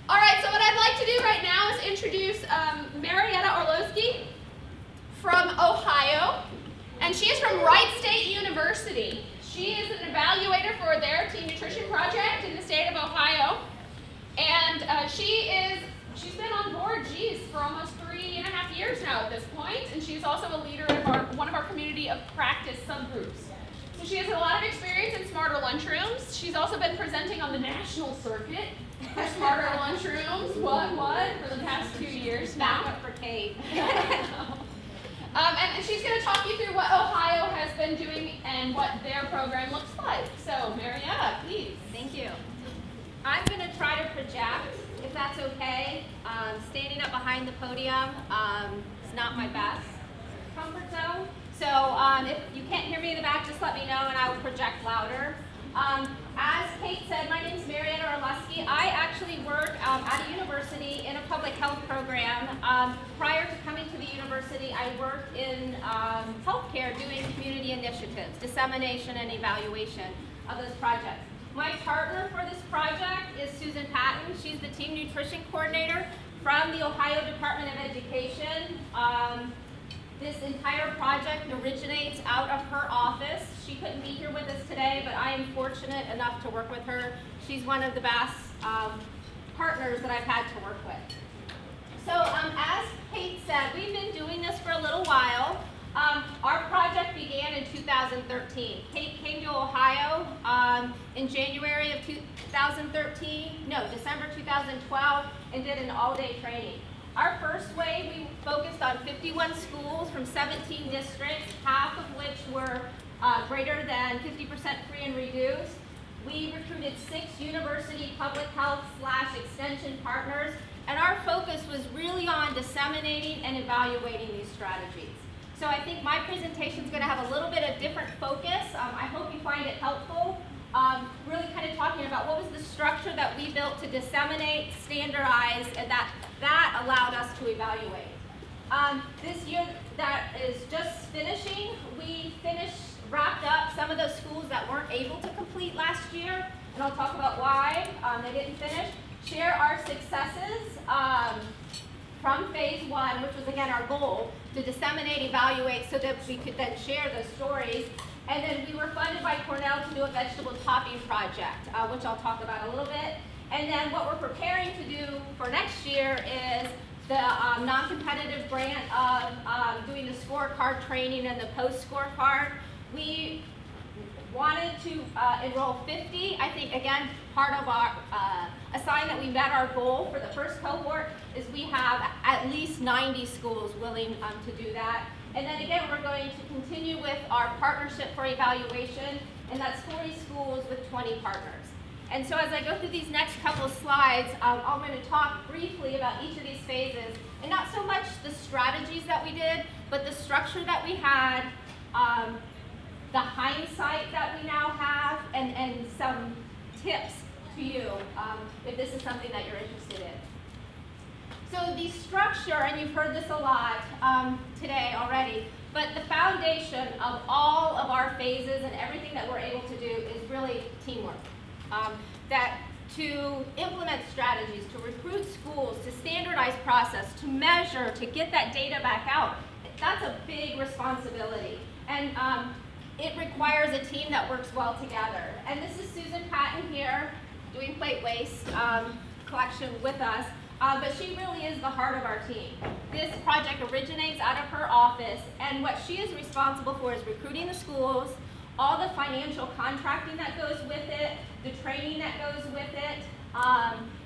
All right, so what I'd like to do right now is introduce Marietta Orlowski from Ohio, and she is from Wright State University. She is an evaluator for their Team Nutrition Project in the state of Ohio, and she's been on board, for almost 3.5 years now at this point, and she's also a leader of one of our community of practice subgroups. So she has a lot of experience in Smarter Lunchrooms. She's also been presenting on the national circuit for Smarter Lunchrooms, for the past 2 years now. Back up for Kate. And she's going to talk you through what Ohio has been doing and what their program looks like. So, Marietta, please. Thank you. I'm going to try to project, if that's okay. Standing up behind the podium is not my best comfort zone. So if you can't hear me in the back, just let me know and I will project louder. As Kate said, my name is Marietta Orlowski. I actually work at a university in a public health program. Prior to coming to the university, I worked in healthcare doing community initiatives, dissemination and evaluation of those projects. My partner for this project is Susan Patton. She's the Team Nutrition Coordinator from the Ohio Department of Education. This entire project originates out of her office. She couldn't be here with us today, but I am fortunate enough to work with her. She's one of the best partners that I've had to work with. So as Kate said, we've been doing this for a little while. Our project began in 2013. Kate came to Ohio in January of December 2012, and did an all-day training. Our first wave, we focused on 51 schools from 17 districts, half of which were greater than 50% free and reduced. We recruited 6 university public health / extension partners, and our focus was really on disseminating and evaluating these strategies. So I think my presentation is going to have a little bit of different focus. I hope you find it helpful. Really kind of talking about what was the structure that we built to disseminate, standardize, and that allowed us to evaluate. This year that is just finishing, we wrapped up some of those schools that weren't able to complete last year, and I'll talk about why they didn't finish. Share our successes from phase 1, which was again our goal, to disseminate, evaluate, so that we could then share those stories. And then we were funded by Cornell to do a vegetable topping project, which I'll talk about a little bit. And then what we're preparing to do for next year is the non-competitive grant of doing the scorecard training and the post-scorecard. We wanted to enroll 50. I think, again, part of our, a sign that we met our goal for the first cohort is we have at least 90 schools willing to do that. And then again, we're going to continue with our partnership for evaluation, and that's 40 schools with 20 partners. And so as I go through these next couple slides, I'm going to talk briefly about each of these phases, and not so much the strategies that we did, but the structure that we had, the hindsight that we now have, and some tips to you if this is something that you're interested in. So the structure, and you've heard this a lot today already, but the foundation of all of our phases and everything that we're able to do is really teamwork. That to implement strategies, to recruit schools, to standardize process, to measure, to get that data back out, that's a big responsibility. And it requires a team that works well together. And this is Susan Patton here doing plate waste collection with us. But she really is the heart of our team. This project originates out of her office, and what she is responsible for is recruiting the schools, all the financial contracting that goes with it, the training that goes with it,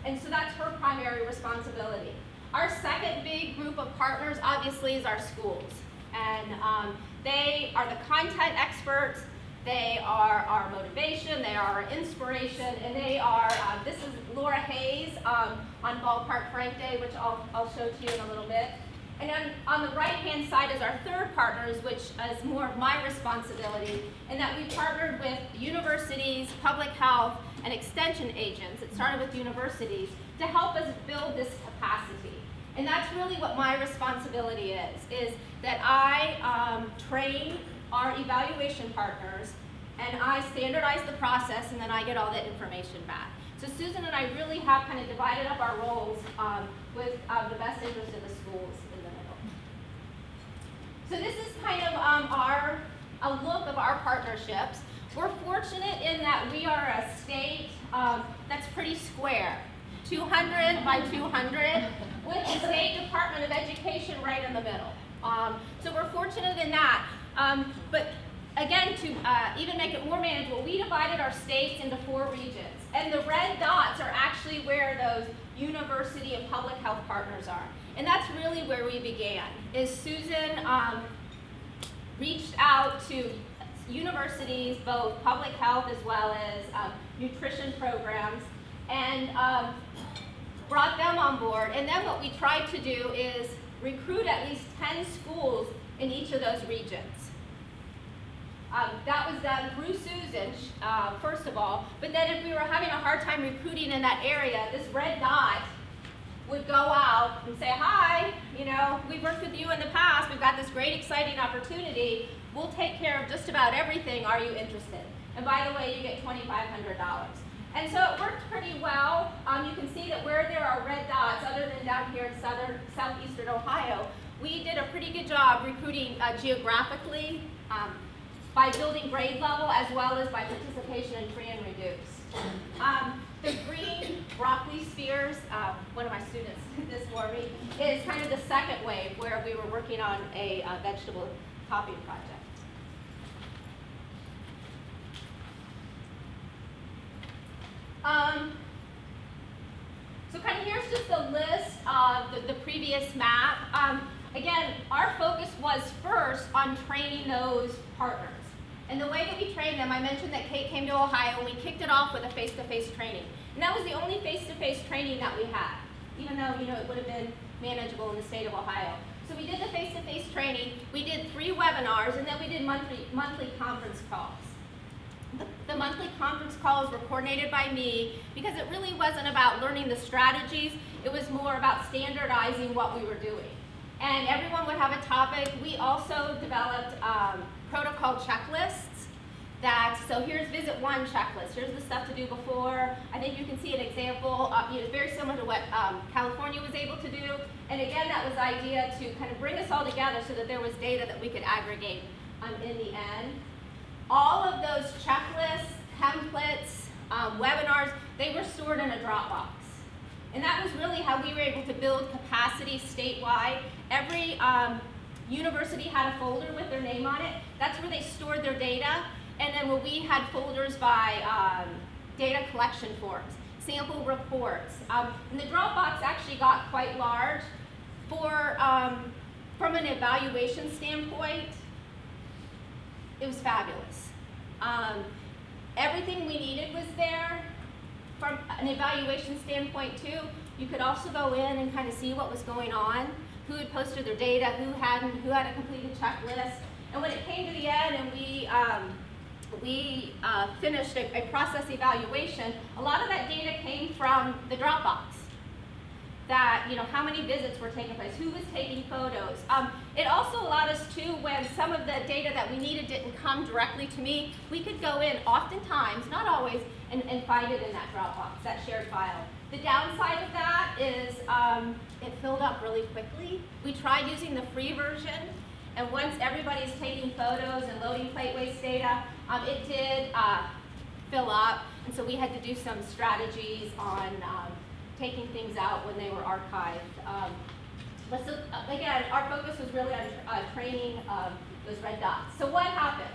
and so that's her primary responsibility. Our second big group of partners, obviously, is our schools. And they are the content experts, they are our motivation, they are our inspiration, and they are, this is Laura Hayes on Ballpark Frank Day, which I'll show to you in a little bit. And then on the right-hand side is our third partners, which is more of my responsibility, in that we partnered with universities, public health, and extension agents. It started with universities to help us build this capacity. And that's really what my responsibility is that I train our evaluation partners, and I standardize the process, and then I get all the information back. So Susan and I really have kind of divided up our roles with the best interest of the schools in the middle. So this is kind of a look of our partnerships. We're fortunate in that we are a state that's pretty square, 200 by 200, with the State Department of Education right in the middle. So we're fortunate in that. But again, to even make it more manageable, we divided our states into 4 regions. And the red dots are actually where those university and public health partners are. And that's really where we began, is Susan reached out to universities, both public health as well as nutrition programs, and brought them on board. And then what we tried to do is recruit at least 10 schools in each of those regions. That was done through Susan, first of all, but then if we were having a hard time recruiting in that area, this red dot would go out and say, hi, you know, we've worked with you in the past, we've got this great exciting opportunity, we'll take care of just about everything, are you interested? And by the way, you get $2,500. And so it worked pretty well. You can see that where there are red dots, other than down here in southeastern Ohio, we did a pretty good job recruiting geographically, by building grade level as well as by participation in free and reduced. The green broccoli spears, one of my students did this for me, is kind of the second wave where we were working on a vegetable topping project. So kind of here's just a list of the previous map. Again, our focus was first on training those partners. And the way that we trained them, I mentioned that Kate came to Ohio and we kicked it off with a face-to-face training. And that was the only face-to-face training that we had, even though, you know, it would have been manageable in the state of Ohio. So we did the face-to-face training, we did 3 webinars, and then we did monthly conference calls. The monthly conference calls were coordinated by me because it really wasn't about learning the strategies, it was more about standardizing what we were doing. And everyone would have a topic. We also developed protocol checklists so here's visit 1 checklist. Here's the stuff to do before. I think you can see an example, very similar to what California was able to do. And again, that was the idea to kind of bring us all together so that there was data that we could aggregate in the end. All of those checklists, templates, webinars, they were stored in a Dropbox. And that was really how we were able to build capacity statewide. Every university had a folder with their name on it. That's where they stored their data. And then where we had folders by data collection forms, sample reports. And the Dropbox actually got quite large. From an evaluation standpoint, it was fabulous. Everything we needed was there. From an evaluation standpoint too, you could also go in and kind of see what was going on, who had posted their data, who hadn't, who had a completed checklist. And when it came to the end and we finished a process evaluation, a lot of that data came from the Dropbox. That, you know, how many visits were taking place, who was taking photos. It also allowed us to, when some of the data that we needed didn't come directly to me, we could go in, oftentimes, not always, and find it in that Dropbox, that shared file. The downside of that is it filled up really quickly. We tried using the free version, and once everybody's taking photos and loading plate waste data, it did fill up, and so we had to do some strategies on taking things out when they were archived. But so, again, our focus was really on training those red dots. So what happened?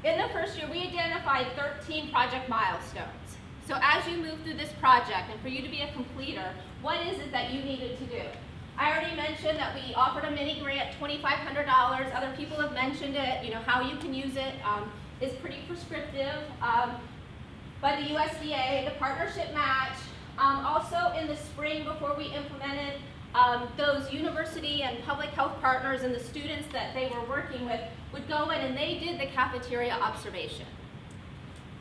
In the first year, we identified 13 project milestones. So as you move through this project, and for you to be a completer, what is it that you needed to do? I already mentioned that we offered a mini grant, $2,500. Other people have mentioned it. You know, how you can use it is pretty prescriptive. By the USDA, the partnership match. Also in the spring, before we implemented, those university and public health partners and the students that they were working with would go in and they did the cafeteria observation.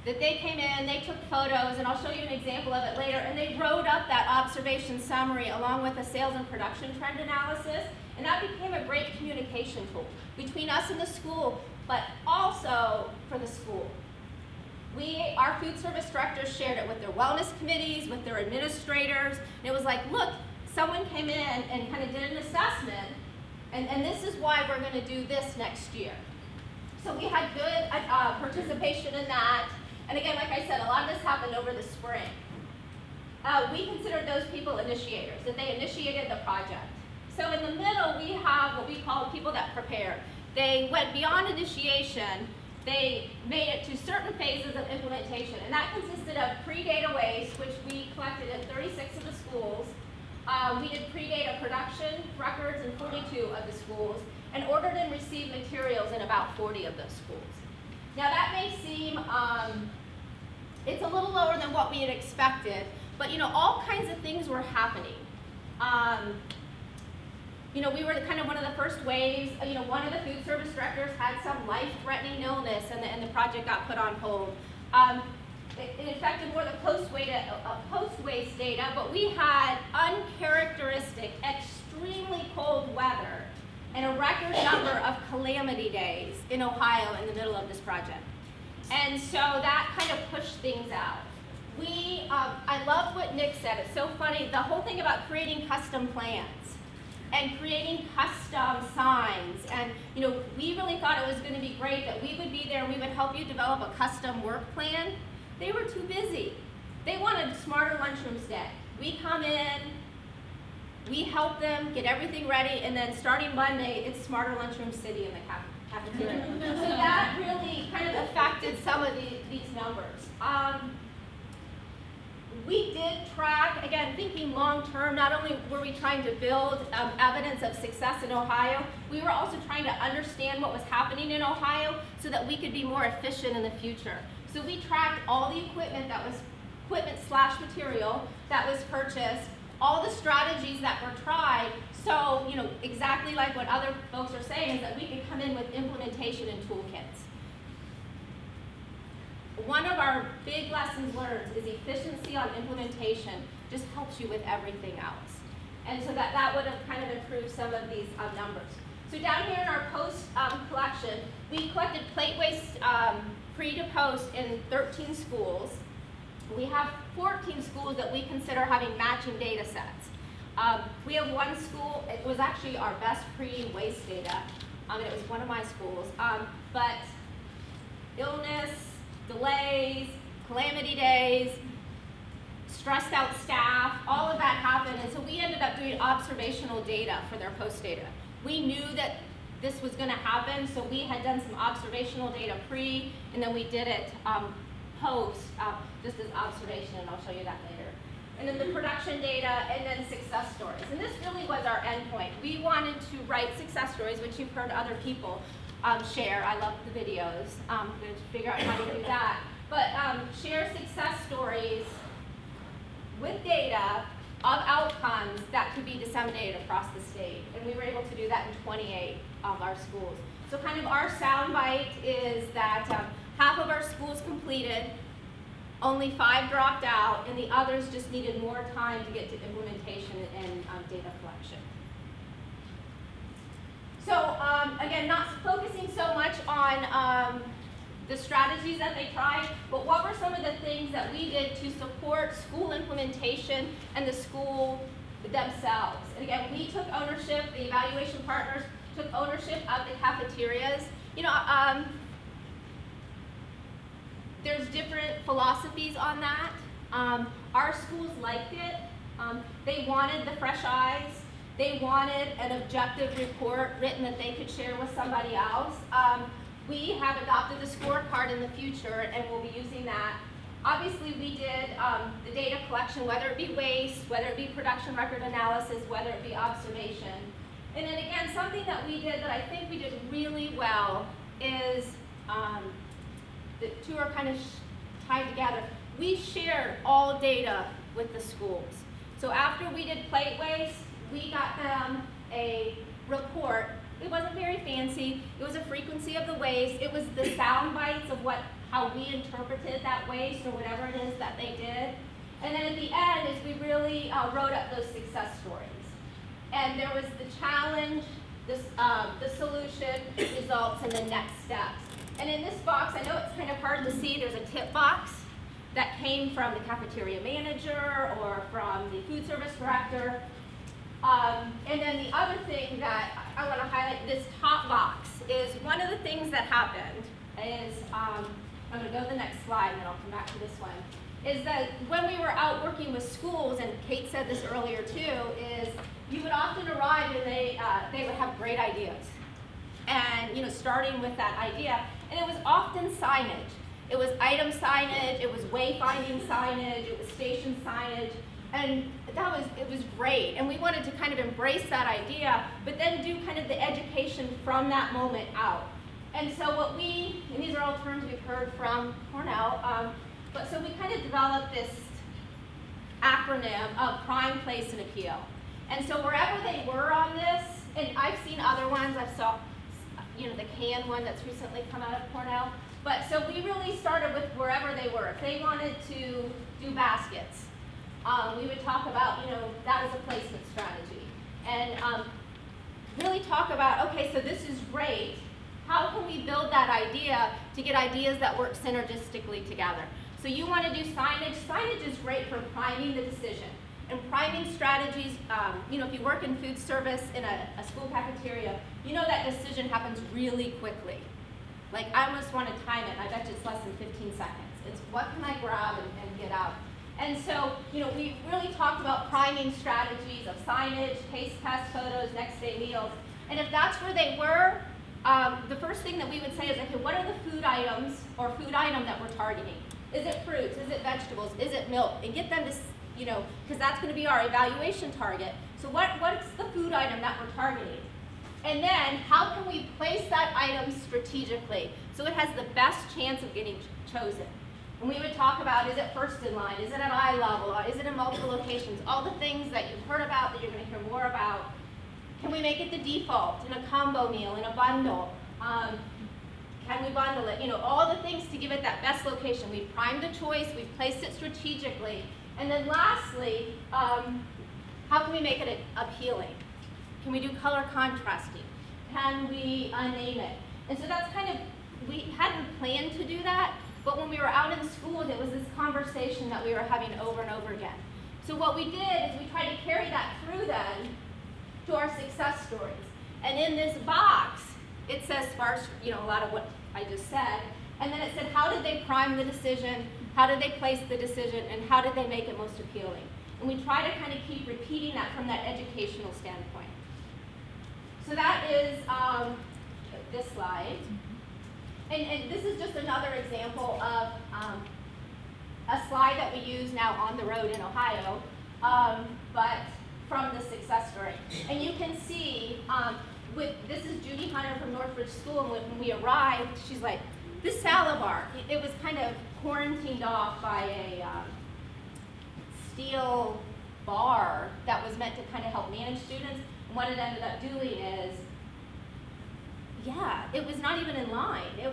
That they came in, they took photos, and I'll show you an example of it later, and they wrote up that observation summary along with a sales and production trend analysis, and that became a great communication tool between us and the school, but also for the school. Our food service directors shared it with their wellness committees, with their administrators. And it was like, look, someone came in and kind of did an assessment, and this is why we're going to do this next year. So we had good participation in that. And again, like I said, a lot of this happened over the spring. We considered those people initiators, that they initiated the project. So in the middle, we have what we call people that prepared. They went beyond initiation. They made it to certain phases of implementation, and that consisted of pre-data waste, which we collected in 36 of the schools. We did pre-data production records in 42 of the schools, and ordered and received materials in about 40 of those schools. Now that may seem, it's a little lower than what we had expected, but all kinds of things were happening. We were kind of one of the first waves. One of the food service directors had some life-threatening illness, and the project got put on hold. It affected more the post-waste data, but we had uncharacteristic, extremely cold weather and a record number of calamity days in Ohio in the middle of this project. And so that kind of pushed things out. I love what Nick said. It's so funny. The whole thing about creating custom plans and creating custom signs, and we really thought it was going to be great that we would be there and we would help you develop a custom work plan. They were too busy. They wanted Smarter Lunchrooms Day. We come in, we help them get everything ready, and then starting Monday, it's Smarter Lunchroom City in the cafeteria. So that really kind of affected some of these numbers. We did track, again, thinking long-term. Not only were we trying to build evidence of success in Ohio, we were also trying to understand what was happening in Ohio so that we could be more efficient in the future. So we tracked all the equipment equipment/material that was purchased, all the strategies that were tried. So, exactly like what other folks are saying, is that we could come in with implementation and toolkits. One of our big lessons learned is efficiency on implementation just helps you with everything else. And so that would have kind of improved some of these numbers. So down here in our post collection, we collected plate waste pre to post in 13 schools. We have 14 schools that we consider having matching data sets. We have one school, it was actually our best pre-waste data, and it was one of my schools, but illness, delays, calamity days, stressed out staff, all of that happened, and so we ended up doing observational data for their post data. We knew that this was going to happen, so we had done some observational data pre, and then we did it post, just as observation, and I'll show you that later. And then the production data, and then success stories. And this really was our endpoint. We wanted to write success stories, which you've heard other people share. I love the videos. I'm going to figure out how to do that. But share success stories with data of outcomes that could be disseminated across the state. And we were able to do that in 28 of our schools. So kind of our soundbite is that half of our schools completed, only 5 dropped out, and the others just needed more time to get to implementation and data collection. So again, not focusing so much on the strategies that they tried, but what were some of the things that we did to support school implementation and the school themselves? And again, we took ownership, the evaluation partners took ownership of the cafeterias. There's different philosophies on that. Our schools liked it. They wanted the fresh eyes. They wanted an objective report written that they could share with somebody else. We have adopted the scorecard in the future, and we'll be using that. Obviously, we did the data collection, whether it be waste, whether it be production record analysis, whether it be observation. And then again, something that we did that I think we did really well is, the two are kind of tied together. We shared all data with the schools. So after we did plate waste, we got them a report. It wasn't very fancy. It was a frequency of the waste. It was the sound bites of how we interpreted that waste or whatever it is that they did. And then at the end is we really wrote up those success stories. And there was the challenge, the solution, results, and the next steps. And in this box, I know it's kind of hard to see, there's a tip box that came from the cafeteria manager or from the food service director. And then the other thing that I want to highlight, this top box, is one of the things that happened is, I'm going to go to the next slide and then I'll come back to this one, is that when we were out working with schools, and Kate said this earlier too, is you would often arrive and they would have great ideas. And starting with that idea, and it was often signage. It was item signage, it was wayfinding signage, it was station signage, and it was great. And we wanted to kind of embrace that idea, but then do kind of the education from that moment out. And so and these are all terms we've heard from Cornell, so we kind of developed this acronym of prime, place, and appeal. And so wherever they were on this, and I've seen other ones, I saw the can one that's recently come out of Cornell. But so we really started with wherever they were. If they wanted to do baskets, we would talk about, that was a placement strategy. And really talk about, okay, so this is great. How can we build that idea to get ideas that work synergistically together? So you want to do signage. Signage is great for priming the decision. And priming strategies, if you work in food service in a school cafeteria, that decision happens really quickly. Like, I almost want to time it, and I bet you it's less than 15 seconds. It's what can I grab and get out? And so, we really talked about priming strategies of signage, taste test photos, next day meals. And if that's where they were, the first thing that we would say is, okay, what are the food items or food item that we're targeting? Is it fruits? Is it vegetables? Is it milk? And get them to, because that's going to be our evaluation target. So what's the food item that we're targeting? And then how can we place that item strategically so it has the best chance of getting chosen? And we would talk about, is it first in line? Is it at eye level? Is it in multiple locations? All the things that you've heard about that you're going to hear more about. Can we make it the default in a combo meal, in a bundle? Can we bundle it? All the things to give it that best location. We've primed the choice, we've placed it strategically. And then lastly, how can we make it appealing? Can we do color contrasting? Can we name it? And so that's kind of, we hadn't planned to do that, but when we were out in schools, it was this conversation that we were having over and over again. So what we did is we tried to carry that through then to our success stories. And in this box, it says sparse, a lot of what I just said, and then it said, how did they prime the decision? How did they place the decision? And how did they make it most appealing? And we try to kind of keep repeating that from that educational standpoint. So that is this slide. And this is just another example of a slide that we use now on the road in Ohio, but from the success story. And you can see, this is Judy Hunter from Northridge School, and when we arrived, she's like, this salad bar, it was kind of quarantined off by a steel bar that was meant to kind of help manage students. And what it ended up doing is, it was not even in line. It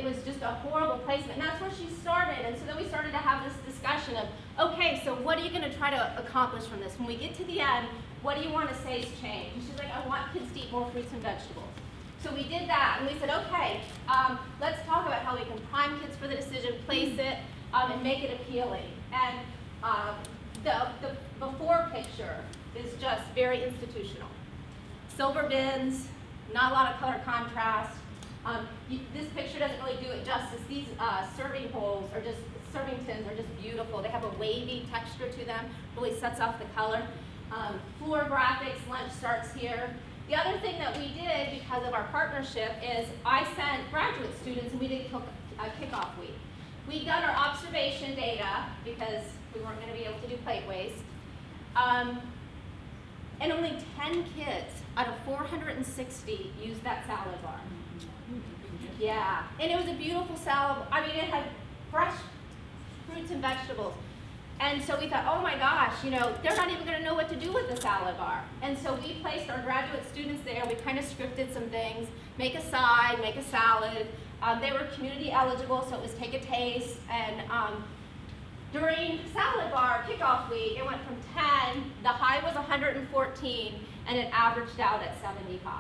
was just a horrible placement. And that's where she started. And so then we started to have this discussion of, okay, so what are you going to try to accomplish from this? When we get to the end, what do you want to say is change? And she's like, I want kids to eat more fruits and vegetables. So we did that, and we said, okay, let's talk about how we can prime kids for the decision, place it, and make it appealing. And the before picture is just very institutional. Silver bins, not a lot of color contrast. This picture doesn't really do it justice. These serving bowls or just serving tins are just beautiful. They have a wavy texture to them, really sets off the color. Floor graphics, lunch starts here. The other thing that we did because of our partnership is I sent graduate students, and we did a kickoff week. We'd done our observation data because we weren't going to be able to do plate waste. And only 10 kids out of 460 used that salad bar. Yeah, and it was a beautiful salad. I mean, it had fresh fruits and vegetables. And so we thought, oh my gosh, they're not even going to know what to do with the salad bar. And so we placed our graduate students there. We kind of scripted some things, make a side, make a salad. They were community eligible, so it was take a taste. And during salad bar kickoff week, it went from 10, the high was 114, and it averaged out at 75.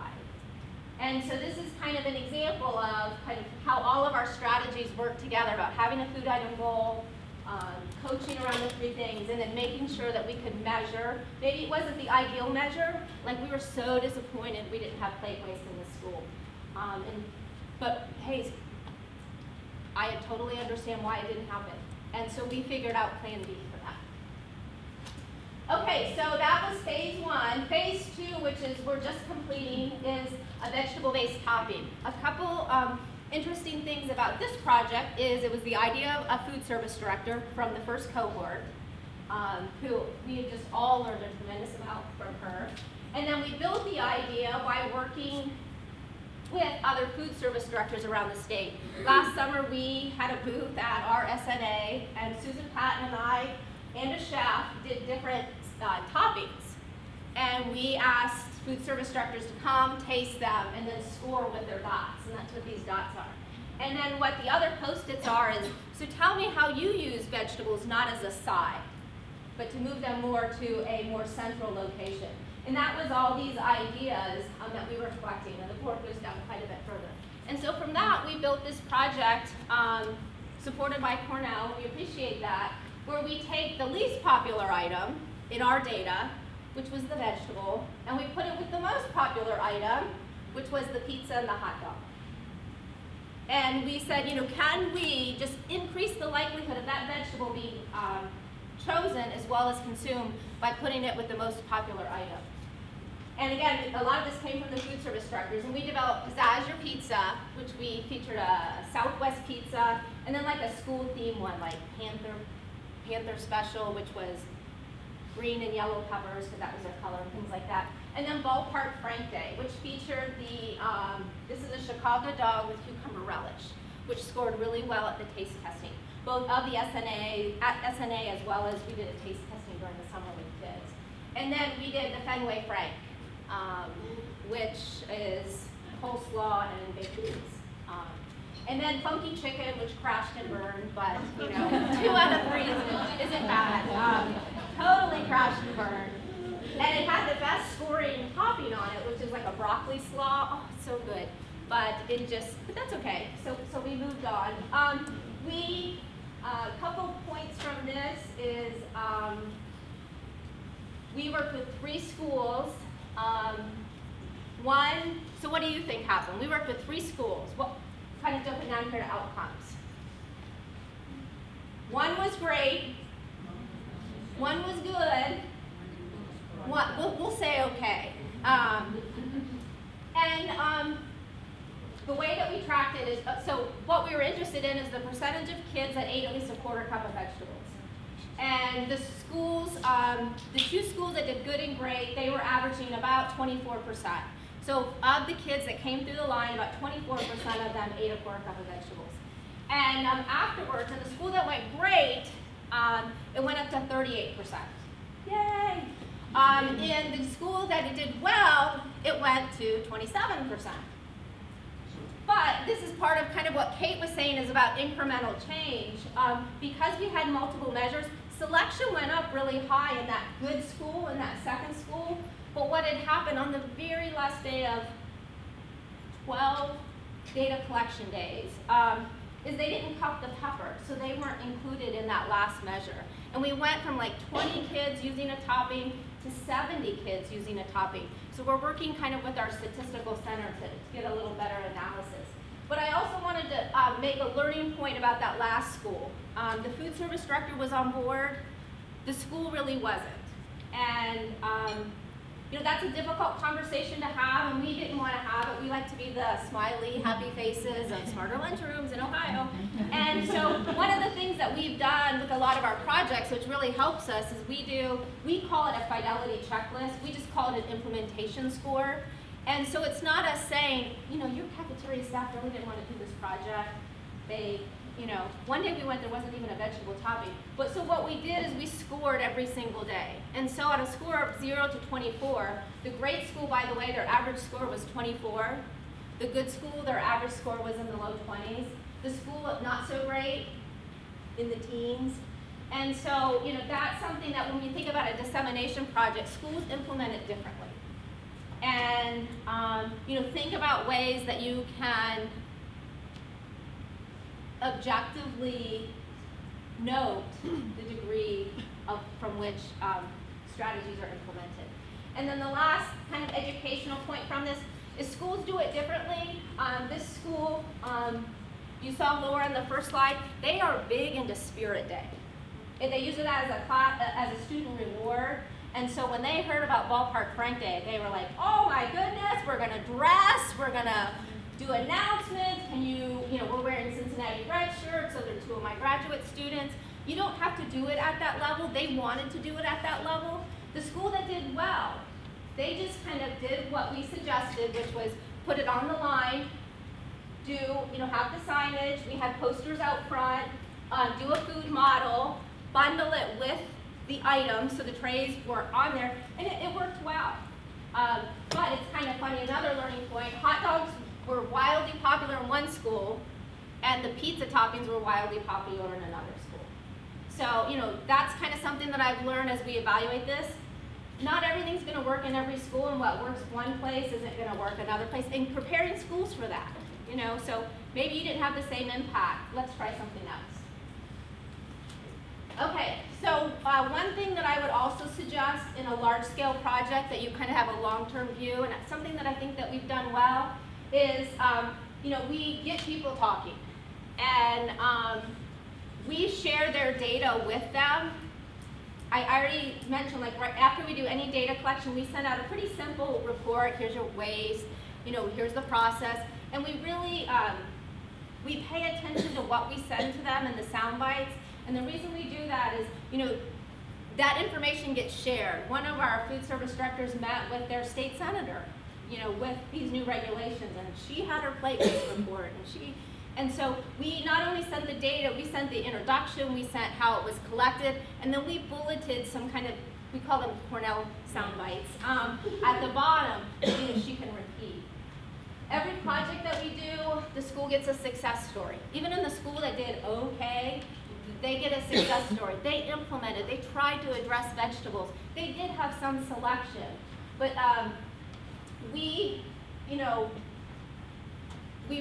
And so this is kind of an example of kind of how all of our strategies work together about having a food item goal, coaching around the three things, and then making sure that we could measure. Maybe it wasn't the ideal measure, like we were so disappointed we didn't have plate waste in the school. But hey, I totally understand why it didn't happen. And so we figured out plan B for that. Okay, so that was phase one. Phase two, which is we're just completing, is a vegetable-based topping. A couple interesting things about this project is it was the idea of a food service director from the first cohort, who we had just all learned a tremendous amount from her. And then we built the idea by working with other food service directors around the state. Last summer we had a booth at our SNA, and Susan Patton and I and a chef did different toppings. And we asked food service directors to come, taste them, and then score with their dots, and that's what these dots are. And then what the other Post-its are is, so tell me how you use vegetables not as a side, but to move them more to a more central location. And that was all these ideas that we were collecting, and the board goes down quite a bit further. And so from that, we built this project supported by Cornell, we appreciate that, where we take the least popular item in our data, which was the vegetable, and we put it with the most popular item, which was the pizza and the hot dog. And we said, you know, can we just increase the likelihood of that vegetable being chosen as well as consumed by putting it with the most popular item? And again, a lot of this came from the food service directors, and we developed Pizzazz Your Pizza, which we featured a Southwest pizza, and then like a school theme one, like Panther Special, which was green and yellow peppers, because that was their color, and things like that. And then Ballpark Frank Day, which featured the, this is a Chicago dog with cucumber relish, which scored really well at the taste testing, both of the SNA as well as we did a taste testing during the summer with kids. And then we did the Fenway Frank, which is coleslaw and baked beans. And then Funky Chicken, which crashed and burned, but you know, 2 out of 3 isn't bad. Totally crashed and burned. And it had the best scoring topping on it, which is like a broccoli slaw. Oh, it's so good. But that's okay. So we moved on. A couple points from this is we worked with 3 schools. So what do you think happened? We worked with 3 schools. Well, kind of jumping down here to outcomes. 1 was great. 1 was good. We'll say okay. The way that we tracked it is, so what we were interested in is the percentage of kids that ate at least a quarter cup of vegetables. And the schools, the 2 schools that did good and great, they were averaging about 24%. So of the kids that came through the line, about 24% of them ate a quarter cup of vegetables. And afterwards, in the school that went great, it went up to 38%. Yay! In the school that it did well, it went to 27%. But this is part of kind of what Kate was saying is about incremental change. Because we had multiple measures, selection went up really high in that good school, in that second school. But what had happened on the very last day of 12 data collection days is they didn't cup the pepper, so they weren't included in that last measure. And we went from like 20 kids using a topping to 70 kids using a topping. So we're working kind of with our statistical center to get a little better analysis. But I also wanted to make a learning point about that last school. The food service director was on board. The school really wasn't. And you know, that's a difficult conversation to have, and we didn't want to have it. We like to be the smiley, happy faces of smarter lunchrooms in Ohio. And so one of the things that we've done with a lot of our projects, which really helps us, is we call it a fidelity checklist. We just call it an implementation score. And so it's not us saying, you know, your cafeteria staff really didn't want to do this project. They, you know, one day we went, there wasn't even a vegetable topping. But so what we did is we scored every single day. And so on a score of 0 to 24, the great school, by the way, their average score was 24. The good school, their average score was in the low 20s. The school not so great, in the teens. And so, you know, that's something that when we think about a dissemination project, schools implement it differently. and think about ways that you can objectively note the degree from which strategies are implemented. And then the last kind of educational point from this is schools do it differently. This school, you saw Laura in the first slide, they are big into Spirit Day. And they use it as a student reward. And so when they heard about Ballpark Frank Day, they were like, oh my goodness, we're gonna dress, we're gonna do announcements, we're wearing Cincinnati red shirts, so they're two of my graduate students. You don't have to do it at that level. They wanted to do it at that level. The school that did well, they just kind of did what we suggested, which was put it on the line, have the signage, we had posters out front, do a food model, bundle it with the items, so the trays were on there, and it worked well. But it's kind of funny, another learning point, hot dogs were wildly popular in one school, and the pizza toppings were wildly popular in another school. So, that's kind of something that I've learned as we evaluate this. Not everything's going to work in every school, and what works one place isn't going to work another place, and preparing schools for that, So maybe you didn't have the same impact. Let's try something else. Okay, so one thing that I would also suggest in a large-scale project that you kind of have a long-term view, and something that I think that we've done well, is we get people talking, and we share their data with them. I already mentioned, like right after we do any data collection, we send out a pretty simple report. Here's your waste, here's the process, and we really we pay attention to what we send to them and the sound bites. And the reason we do that is, that information gets shared. One of our food service directors met with their state senator, with these new regulations, and she had her plate with this report, and so we not only sent the data, we sent the introduction, we sent how it was collected, and then we bulleted some kind of, we call them Cornell sound bites, at the bottom, she can repeat. Every project that we do, the school gets a success story. Even in the school that did okay, they get a success story. They implemented, they tried to address vegetables. They did have some selection, but we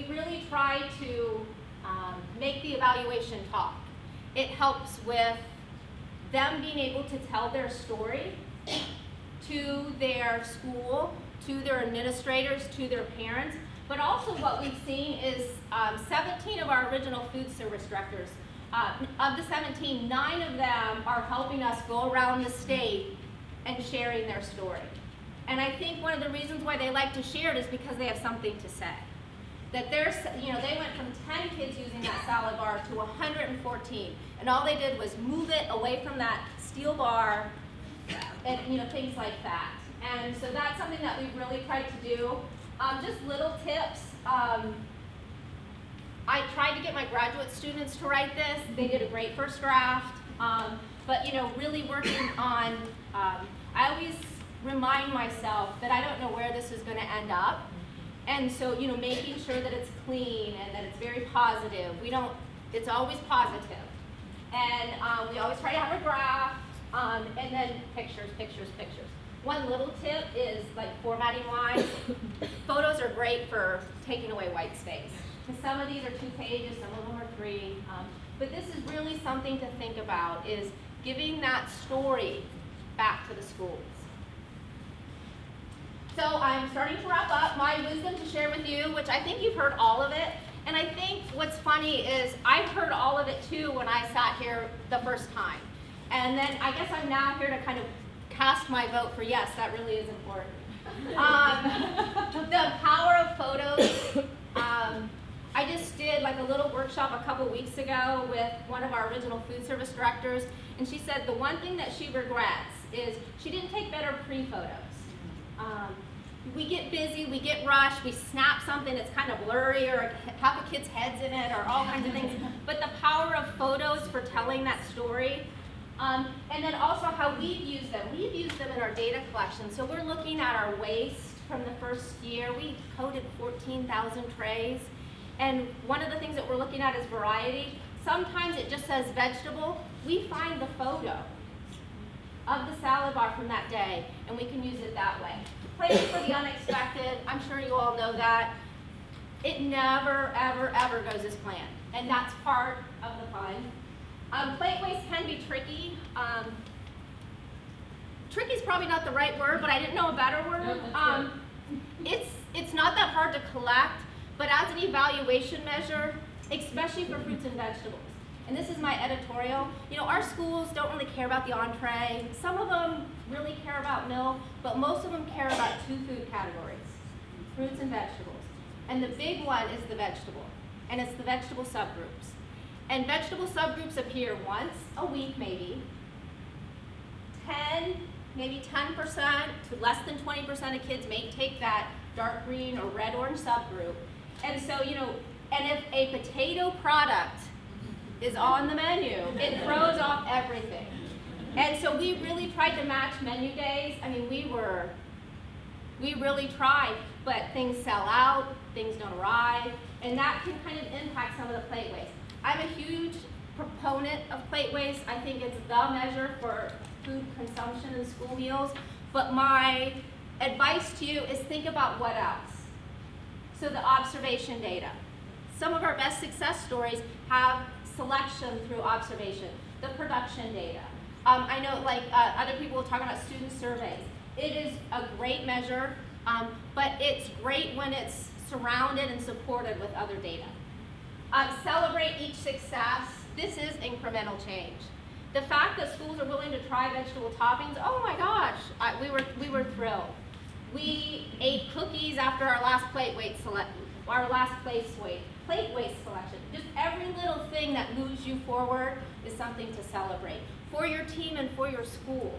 really try to make the evaluation talk. It helps with them being able to tell their story to their school, to their administrators, to their parents, but also what we've seen is 17 of our original food service directors, of the 17, 9 of them are helping us go around the state and sharing their story. And I think one of the reasons why they like to share it is because they have something to say. That they went from 10 kids using that salad bar to 114, and all they did was move it away from that steel bar, and things like that. And so that's something that we've really tried to do. Just little tips. I tried to get my graduate students to write this. They did a great first draft, but really working on. I always remind myself that I don't know where this is going to end up. And so, making sure that it's clean and that it's very positive. It's always positive. And we always try to have a graph, and then pictures. One little tip is like formatting lines. Photos are great for taking away white space. Because some of these are 2 pages, some of them are 3. But this is really something to think about, is giving that story back to the schools. So I'm starting to wrap up. My wisdom to share with you, which I think you've heard all of it. And I think what's funny is I've heard all of it too when I sat here the first time. And then I guess I'm now here to kind of cast my vote for yes, that really is important. The power of photos. I just did like a little workshop a couple weeks ago with one of our original food service directors. And she said the one thing that she regrets is she didn't take better pre-photos. We get busy, we get rushed, we snap something that's kind of blurry or have a kid's heads in it or all kinds of things. But the power of photos for telling that story, and then also how we've used them. We've used them in our data collection. So we're looking at our waste from the first year. We coded 14,000 trays. And one of the things that we're looking at is variety. Sometimes it just says vegetable. We find the photo of the salad bar from that day, and we can use it that way. Planning for the unexpected, I'm sure you all know that. It never, ever, ever goes as planned, and that's part of the fun. Plate waste can be tricky. Tricky is probably not the right word, but I didn't know a better word. It's not that hard to collect, but as an evaluation measure, especially for fruits and vegetables. And this is my editorial. You know, our schools don't really care about the entree. Some of them really care about meal, but most of them care about two food categories, fruits and vegetables. And the big one is the vegetable, and it's the vegetable subgroups. And vegetable subgroups appear once a week maybe. Maybe 10% to less than 20% of kids may take that dark green or red orange subgroup. And so, you know, and if a potato product is on the menu, it throws off everything. And so we really tried to match menu days. I mean, we really tried, but things sell out, things don't arrive, and that can kind of impact some of the plate waste. I'm a huge proponent of plate waste. I think it's the measure for food consumption in school meals, but my advice to you is think about what else. So the observation data. Some of our best success stories have selection through observation. The production data. I know like other people will talk about student surveys. It is a great measure, but it's great when it's surrounded and supported with other data. Celebrate each success. This is incremental change. The fact that schools are willing to try vegetable toppings, oh my gosh, we were thrilled. We ate cookies after our last plate waste selection. Just every little thing that moves you forward is something to celebrate for your team and for your school.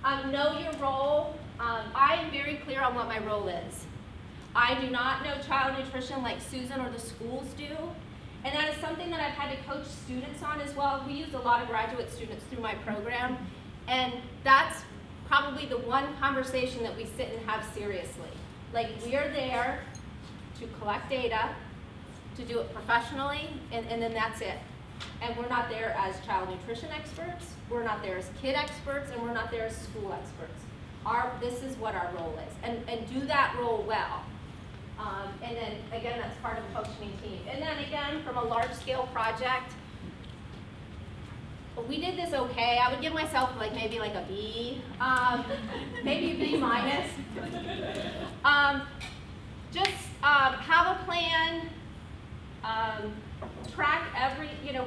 Know your role. I am very clear on what my role is. I do not know child nutrition like Susan or the schools do. And that is something that I've had to coach students on as well. We use a lot of graduate students through my program. And that's probably the one conversation that we sit and have seriously. Like, we are there to collect data, to do it professionally, and then that's it. And we're not there as child nutrition experts, we're not there as kid experts, and we're not there as school experts. This is what our role is, and do that role well. And then, again, that's part of a functioning team. And then, again, from a large-scale project, we did this okay. I would give myself maybe a B, maybe a B minus. Just have a plan, track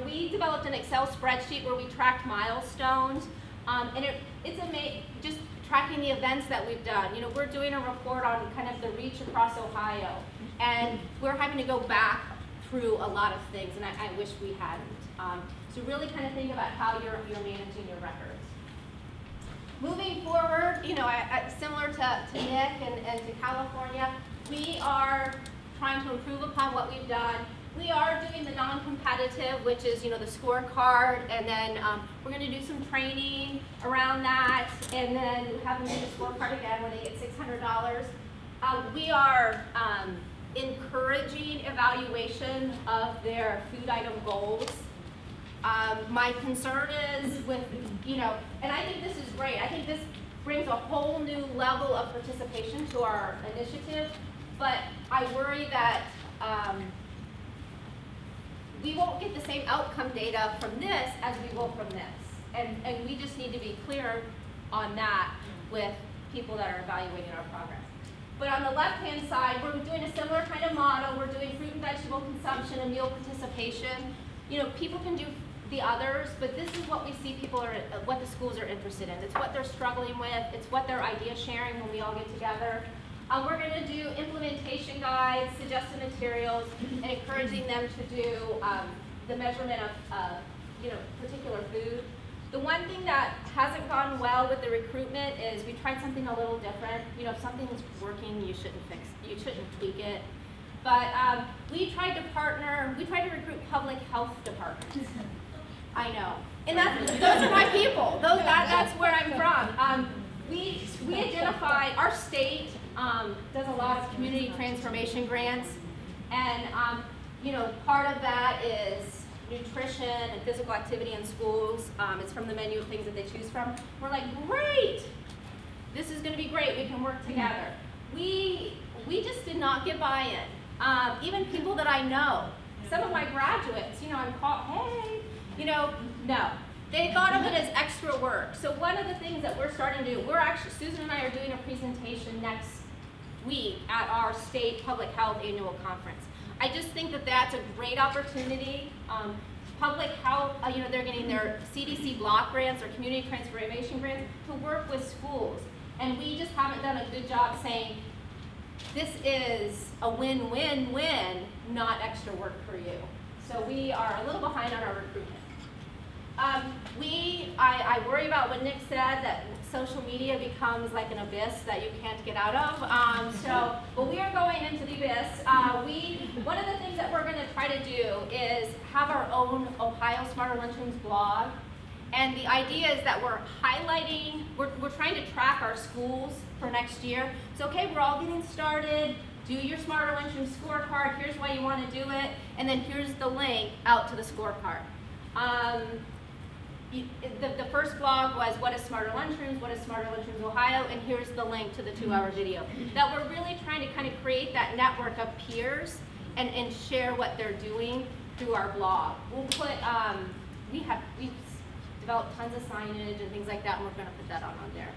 we developed an Excel spreadsheet where we tracked milestones, and it's amazing, just tracking the events that we've done. You know, we're doing a report on kind of the reach across Ohio, and we're having to go back through a lot of things, and I wish we hadn't. So really kind of think about how you're managing your records. Moving forward, similar to Nick and to California, we are trying to improve upon what we've done. We are doing the non-competitive, which is, the scorecard, and then we're going to do some training around that, and then have them do the scorecard again where they get $600. We are encouraging evaluation of their food item goals. My concern is with, and I think this is great. I think this brings a whole new level of participation to our initiative, but I worry that we won't get the same outcome data from this as we will from this. And we just need to be clear on that with people that are evaluating our progress. But on the left-hand side, we're doing a similar kind of model. We're doing fruit and vegetable consumption and meal participation. People can do the others, but this is what we see what the schools are interested in. It's what they're struggling with. It's what they're idea sharing when we all get together. We're going to do implementation guides, suggested materials, and encouraging them to do the measurement of particular food. The one thing that hasn't gone well with the recruitment is we tried something a little different. If something's working, you shouldn't tweak it. But we tried to recruit public health departments. I know. And those are my people. That's where I'm from. We identify, our state does a lot of community transformation grants, and part of that is nutrition and physical activity in schools. It's from the menu of things that they choose from. We're like, great! This is going to be great. We can work together. We just did not get buy-in. Even people that I know, some of my graduates, I'm called, hey, no. They thought of it as extra work. So one of the things that we're starting to do, Susan and I are doing a presentation next week at our state public health annual conference. I just think that that's a great opportunity. Public health, they're getting their CDC block grants or community transformation grants to work with schools. And we just haven't done a good job saying, this is a win-win-win, not extra work for you. So we are a little behind on our recruitment. I worry about what Nick said, that social media becomes like an abyss that you can't get out of. But we are going into the abyss. One of the things that we're going to try to do is have our own Ohio Smarter Lunchrooms blog. And the idea is that we're highlighting, we're trying to track our schools for next year. It's okay, we're all getting started. Do your Smarter Lunchrooms scorecard. Here's why you want to do it. And then here's the link out to the scorecard. The first blog was what is Smarter Lunchrooms, what is Smarter Lunchrooms Ohio, and here's the link to the 2-hour video. That we're really trying to kind of create that network of peers and share what they're doing through our blog. We'll put, we've developed tons of signage and things like that, and we're going to put that on there.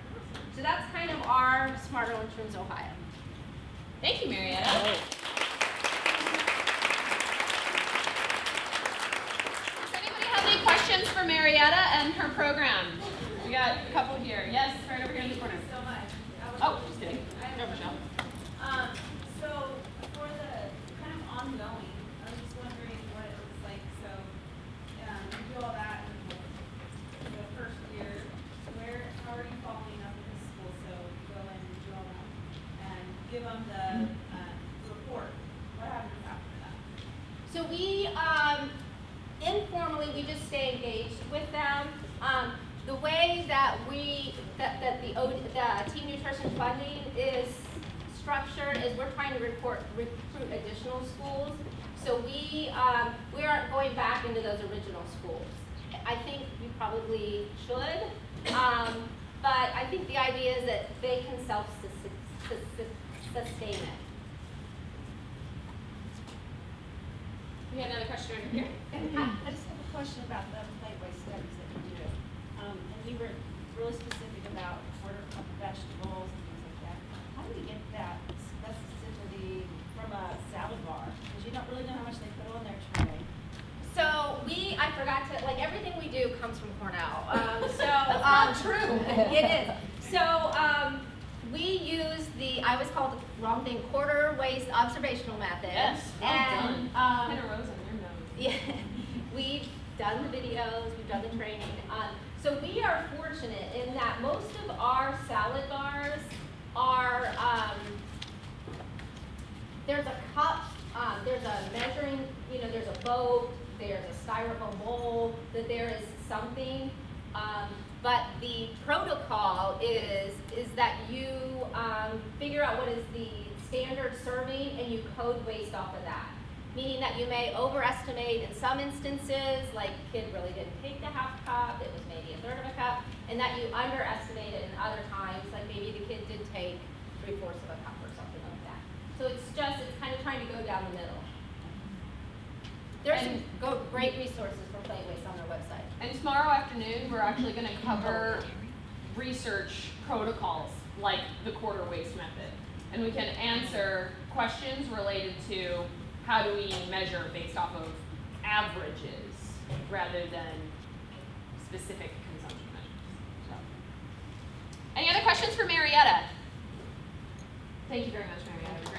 So that's kind of our Smarter Lunchrooms Ohio. Thank you, Marietta. Any questions for Marietta and her program? We got a couple here. Yes, right over here in the corner. Thank you so much. Oh, just kidding. Go, Michelle. So for the kind of ongoing, I was just wondering what it looks like. So you do all that in the first year. How are you following up with the school? So you go in and do all that and give them the report. What happens after that? So we informally, we just stay engaged with them. The way that the team nutrition funding is structured is we're trying to recruit additional schools. So we aren't going back into those original schools. I think we probably should, but I think the idea is that they can self-sustain it. We had another question over here. I just have a question about the Playboy studies that you do. And you were really specific about order of vegetables and things like that. How do you get that specificity from a salad bar? Because you don't really know how much they put on their tray. So I forgot to, everything we do comes from Cornell. That's not true. It is. So we use I always call it the wrong thing, quarter waist observational method. Yes, well and, done. Kind of rose on your nose. Yeah, we've done the videos, we've done the training. So we are fortunate in that most of our salad bars are, there's a cup, there's a measuring, there's a boat, there's a styrofoam bowl, that there is something. But the protocol is that you figure out what is the standard serving and you code waste off of that. Meaning that you may overestimate in some instances, like the kid really didn't take the half cup, it was maybe a third of a cup, and that you underestimate it in other times, like maybe the kid did take 3/4 of a cup or something like that. So it's kind of trying to go down the middle. There's some great resources for play waste on their website. And tomorrow afternoon, we're actually going to cover research protocols like the quarter waste method. And we can answer questions related to how do we measure based off of averages rather than specific consumption measures. So. Any other questions for Marietta? Thank you very much, Marietta.